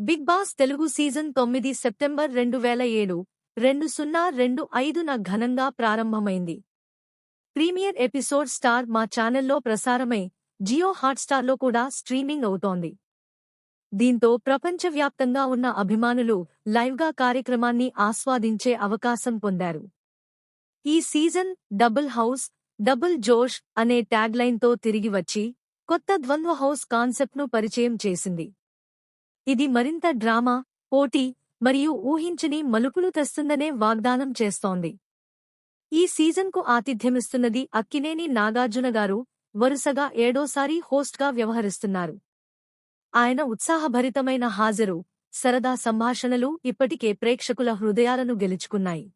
Big Boss Telugu season 9 September 2007, 2025న ఘనంగా ప్రారంభమైంది. ప్రీమియర్ ఎపిసోడ్ స్టార్ మా ఛానల్లో ప్రసారమై జియో హాట్స్టార్లో కూడా స్ట్రీమింగ్ అవుతోంది. దీంతో ప్రపంచవ్యాప్తంగా ఉన్న అభిమానులు లైవ్గా కార్యక్రమాన్ని ఆస్వాదించే అవకాశం పొందారు. ఈ సీజన్ డబుల్ హౌస్, డబుల్ జోష్ అనే ట్యాగ్లైన్తో తిరిగి వచ్చి కొత్త ద్వంద్వ హౌస్ కాన్సెప్ట్ను పరిచయం చేసింది. ఇది మరింత డ్రామా, పోటీ మరియు ఊహించని మలుపులు తెస్తుందనే వాగ్దానం చేస్తోంది. ఈ సీజన్కు ఆతిథ్యమిస్తున్నది అక్కినేని నాగార్జున గారు వరుసగా 7వ హోస్ట్గా వ్యవహరిస్తున్నారు. ఆయన ఉత్సాహభరితమైన హాజరు, సరదా సంభాషణలు ఇప్పటికే ప్రేక్షకుల హృదయాలను గెలుచుకున్నాయి.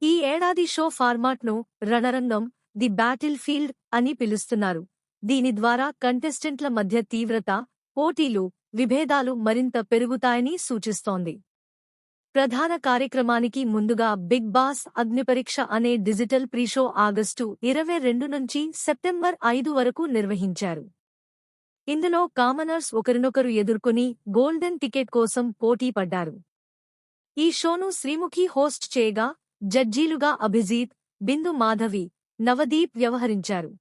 ఈ ఏడాది show ఫార్మాట్ను Ranarangam, the battle field అని పిలుస్తున్నారు. దీని ద్వారా కంటెస్టెంట్ల మధ్య తీవ్రత, పోటీలు, విభేదాలు మరింత పెరుగుతాయని సూచిస్తోంది. ప్రధాన కార్యక్రమానికి ముందుగా బిగ్ బాస్ అగ్నిపరీక్ష అనే డిజిటల్ ప్రీషో ఆగస్టు 22 నుంచి సెప్టెంబర్ 5 వరకు నిర్వహించారు. ఇందులో కామనర్స్ ఒకరినొకరు ఎదుర్కొని గోల్డెన్ టికెట్ కోసం పోటీ పడ్డారు. ఈ షోను శ్రీముఖి హోస్ట్ చేయగా, జడ్జీలుగా అభిజీత్, బిందు మాధవి, నవదీప్ వ్యవహరించారు.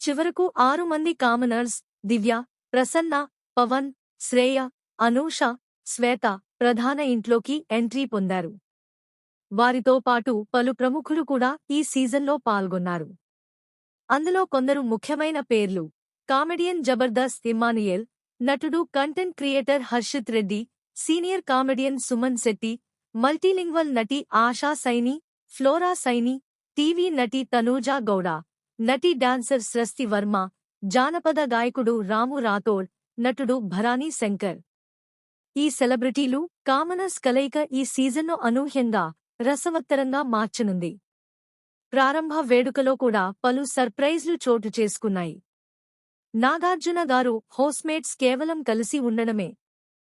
చివరకు 6 మంది కామనర్స్ దివ్య, ప్రసన్న, పవన్, శ్రేయ, అనూష, శ్వేత ప్రధాన ఇంట్లోకి ఎంట్రీ పొందారు. వారితో పాటు పలు ప్రముఖులు కూడా ఈ సీజన్లో పాల్గొన్నారు. అందులో కొందరు ముఖ్యమైన పేర్లు: కామెడియన్ జబర్దస్త్ ఇమ్మానుయేల్, నటుడు content creator Harshith Reddy, senior comedian Suman Shetty, multilingual నటి ఆశా సైని, ఫ్లోరా సైని, టీవీ నటి తనూజా గౌడ, నటి డాన్సర్ సృష్టి వర్మ, జానపద గాయకుడు రాము రాథోడ్, నటుడు భరానీ శంకర్. ఈ సెలబ్రిటీలు, కామనర్స్ కలయిక ఈ సీజన్ను అనూహ్యంగా, రసవత్తరంగా మార్చనుంది. ప్రారంభ వేడుకలో కూడా పలు సర్ప్రైజ్లు చోటు చేసుకున్నాయి. నాగార్జున గారు హౌస్మేట్స్ కేవలం కలిసి ఉండడమే